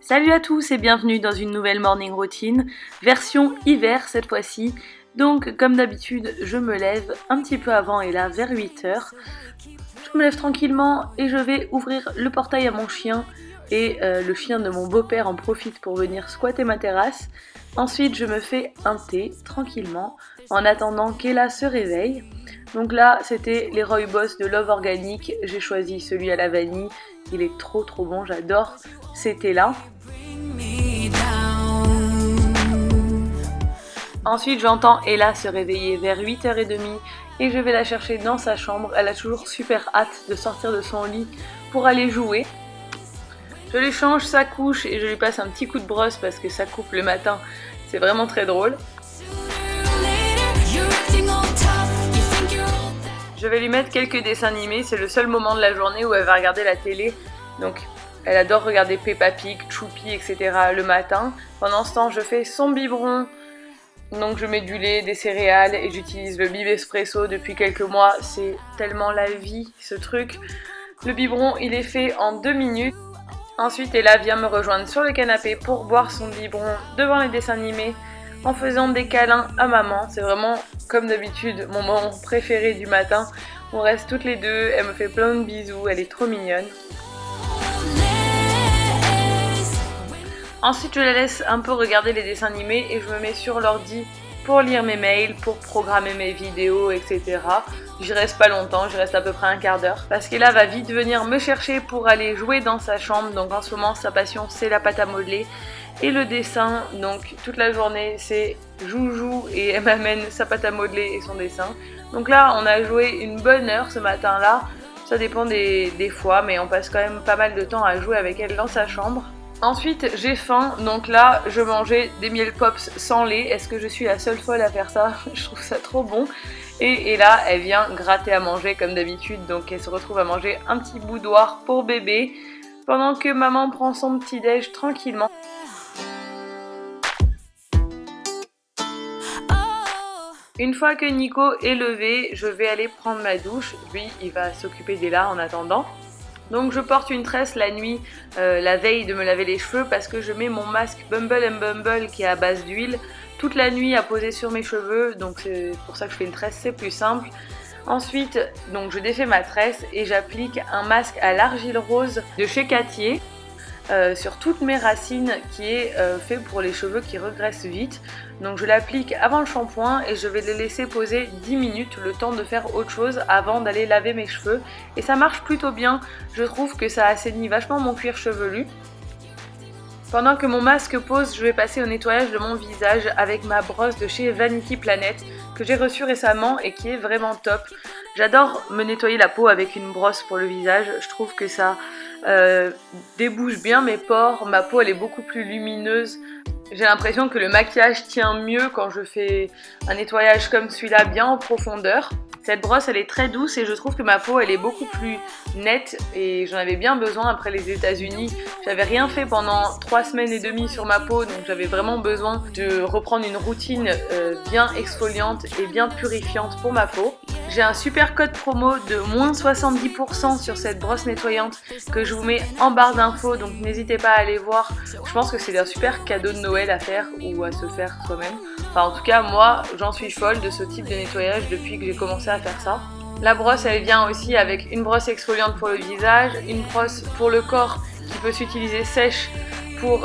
Salut à tous et bienvenue dans une nouvelle morning routine, version hiver cette fois-ci. Donc comme d'habitude, je me lève un petit peu avant et là vers 8h. Je me lève tranquillement et je vais ouvrir le portail à mon chien et le chien de mon beau-père en profite pour venir squatter ma terrasse. Ensuite je me fais un thé tranquillement en attendant qu'Ella se réveille. Donc là c'était les Rooibos de Love Organic, j'ai choisi celui à la vanille, il est trop bon, j'adore ces thés là. Ensuite j'entends Ella se réveiller vers 8h30 et je vais la chercher dans sa chambre. Elle a toujours super hâte de sortir de son lit pour aller jouer. Je lui change sa couche et je lui passe un petit coup de brosse parce que ça coupe le matin, c'est vraiment très drôle. Je vais lui mettre quelques dessins animés, c'est le seul moment de la journée où elle va regarder la télé. Donc elle adore regarder Peppa Pig, Choupi, etc. le matin. Pendant ce temps je fais son biberon. Donc je mets du lait, des céréales et j'utilise le Bib Espresso depuis quelques mois. C'est tellement la vie ce truc. Le biberon il est fait en 2 minutes. Ensuite Ella vient me rejoindre sur le canapé pour boire son biberon devant les dessins animés en faisant des câlins à maman. C'est vraiment comme d'habitude mon moment préféré du matin. On reste toutes les deux, elle me fait plein de bisous, elle est trop mignonne. Ensuite je la laisse un peu regarder les dessins animés et je me mets sur l'ordi pour lire mes mails, pour programmer mes vidéos, etc. J'y reste pas longtemps, j'y reste à peu près un quart d'heure. Parce qu'Ella va vite venir me chercher pour aller jouer dans sa chambre. Donc en ce moment sa passion c'est la pâte à modeler et le dessin. Donc toute la journée c'est joujou et elle m'amène sa pâte à modeler et son dessin. Donc là on a joué une bonne heure ce matin là. Ça dépend des fois mais on passe quand même pas mal de temps à jouer avec elle dans sa chambre. Ensuite j'ai faim, donc là je mangeais des miel pops sans lait. Est-ce que je suis la seule folle à faire ça? Je trouve ça trop bon. Et là elle vient gratter à manger comme d'habitude, donc elle se retrouve à manger un petit boudoir pour bébé pendant que maman prend son petit déj tranquillement. Une fois que Nico est levé, je vais aller prendre ma douche. Lui il va s'occuper d'Ella en attendant. Donc je porte une tresse la nuit, la veille de me laver les cheveux parce que je mets mon masque Bumble & Bumble qui est à base d'huile toute la nuit à poser sur mes cheveux, donc c'est pour ça que je fais une tresse, c'est plus simple. Ensuite donc je défais ma tresse et j'applique un masque à l'argile rose de chez Cattier sur toutes mes racines qui est fait pour les cheveux qui regressent vite. Donc je l'applique avant le shampoing et je vais les laisser poser 10 minutes, le temps de faire autre chose avant d'aller laver mes cheveux. Et ça marche plutôt bien, je trouve que ça assainit vachement mon cuir chevelu. Pendant que mon masque pose, je vais passer au nettoyage de mon visage avec ma brosse de chez Vanity Planet que j'ai reçue récemment et qui est vraiment top. J'adore me nettoyer la peau avec une brosse pour le visage, je trouve que ça débouche bien mes pores, ma peau elle est beaucoup plus lumineuse. J'ai l'impression que le maquillage tient mieux quand je fais un nettoyage comme celui-là bien en profondeur. Cette brosse elle est très douce et je trouve que ma peau elle est beaucoup plus nette et j'en avais bien besoin après les États-Unis. J'avais rien fait pendant 3 semaines et demie sur ma peau, donc j'avais vraiment besoin de reprendre une routine bien exfoliante et bien purifiante pour ma peau. J'ai un super code promo de moins 70% sur cette brosse nettoyante que je vous mets en barre d'infos, donc n'hésitez pas à aller voir. Je pense que c'est un super cadeau de Noël à faire ou à se faire soi-même. Enfin en tout cas moi j'en suis folle de ce type de nettoyage depuis que j'ai commencé à faire ça. La brosse elle vient aussi avec une brosse exfoliante pour le visage, une brosse pour le corps qui peut s'utiliser sèche pour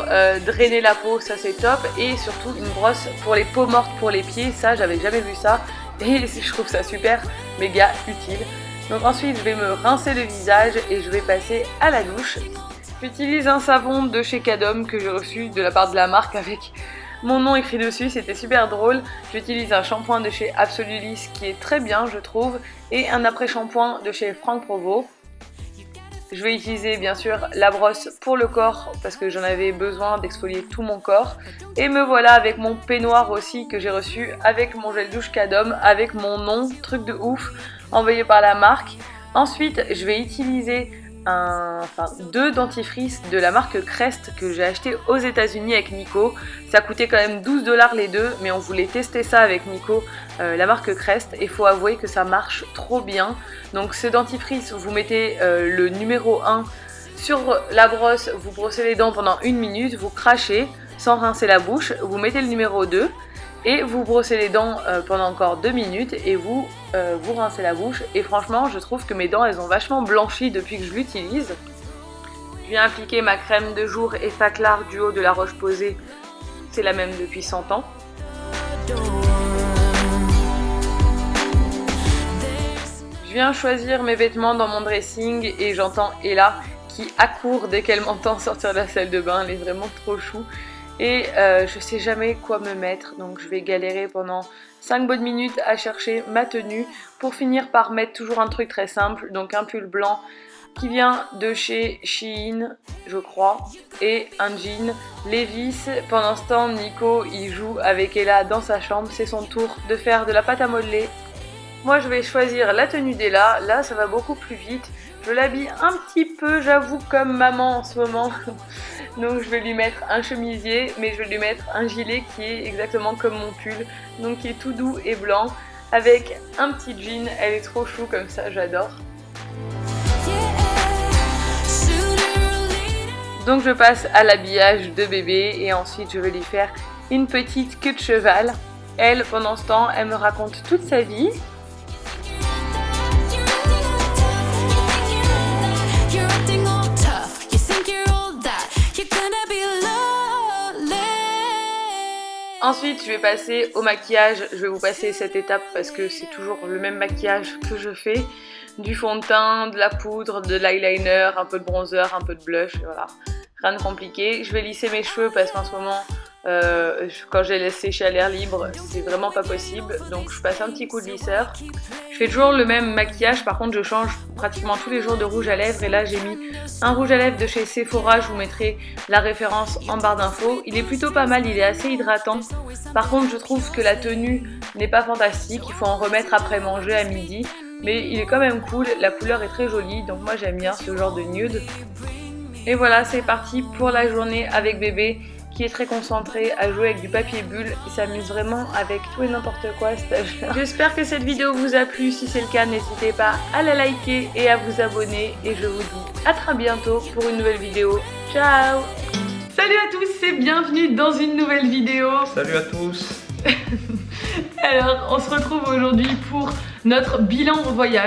drainer la peau, ça c'est top, et surtout une brosse pour les peaux mortes pour les pieds, ça j'avais jamais vu ça et je trouve ça super méga utile. Donc ensuite je vais me rincer le visage et je vais passer à la douche. J'utilise un savon de chez Cadom que j'ai reçu de la part de la marque avec mon nom écrit dessus, c'était super drôle. J'utilise un shampoing de chez Absolulis qui est très bien je trouve et un après-shampoing de chez Franck Provo. Je vais utiliser bien sûr la brosse pour le corps parce que j'en avais besoin d'exfolier tout mon corps. Et me voilà avec mon peignoir aussi que j'ai reçu avec mon gel douche Cadom avec mon nom, truc de ouf, envoyé par la marque. Ensuite je vais utiliser deux dentifrices de la marque Crest que j'ai acheté aux États-Unis avec Nico. Ça coûtait quand même 12 $ les deux, mais on voulait tester ça avec Nico, la marque Crest, et faut avouer que ça marche trop bien. Donc ce dentifrice, vous mettez le numéro 1 Sur la brosse, vous brossez les dents pendant 1 minute, vous crachez sans rincer la bouche, vous mettez le numéro 2 et vous brossez les dents pendant encore 2 minutes et vous rincez la bouche. Et franchement, je trouve que mes dents, elles ont vachement blanchi depuis que je l'utilise. Je viens appliquer ma crème de jour Effaclar Duo de La Roche-Posay, c'est la même depuis 100 ans. Je viens choisir mes vêtements dans mon dressing et j'entends Ella qui accourt dès qu'elle m'entend sortir de la salle de bain. Elle est vraiment trop chou et je sais jamais quoi me mettre, donc je vais galérer pendant 5 bonnes minutes à chercher ma tenue pour finir par mettre toujours un truc très simple, donc un pull blanc qui vient de chez Shein je crois et un jean Levi's. Pendant ce temps Nico il joue avec Ella dans sa chambre, c'est son tour de faire de la pâte à modeler. Moi je vais choisir la tenue d'Ella, là ça va beaucoup plus vite. Je l'habille un petit peu, j'avoue, comme maman en ce moment. Donc je vais lui mettre un chemisier, mais je vais lui mettre un gilet qui est exactement comme mon pull. Donc qui est tout doux et blanc, avec un petit jean. Elle est trop chou comme ça, j'adore. Donc je passe à l'habillage de bébé et ensuite je vais lui faire une petite queue de cheval. Elle, pendant ce temps, elle me raconte toute sa vie. Ensuite, je vais passer au maquillage. Je vais vous passer cette étape parce que c'est toujours le même maquillage que je fais. Du fond de teint, de la poudre, de l'eyeliner, un peu de bronzer, un peu de blush, voilà. Rien de compliqué. Je vais lisser mes cheveux parce qu'en ce moment, quand je les laisse sécher à l'air libre, c'est vraiment pas possible. Donc je passe un petit coup de lisseur. Je fais toujours le même maquillage, par contre je change pratiquement tous les jours de rouge à lèvres. Et là j'ai mis un rouge à lèvres de chez Sephora, je vous mettrai la référence en barre d'infos. Il est plutôt pas mal, il est assez hydratant. Par contre je trouve que la tenue n'est pas fantastique, il faut en remettre après manger à midi. Mais il est quand même cool, la couleur est très jolie, donc moi j'aime bien ce genre de nude. Et voilà, c'est parti pour la journée avec bébé qui est très concentré à jouer avec du papier bulle. Il s'amuse vraiment avec tout et n'importe quoi à cet âge-là. J'espère que cette vidéo vous a plu. Si c'est le cas, n'hésitez pas à la liker et à vous abonner. Et je vous dis à très bientôt pour une nouvelle vidéo. Ciao! Salut à tous et bienvenue dans une nouvelle vidéo. Salut à tous. Alors, on se retrouve aujourd'hui pour notre bilan voyage.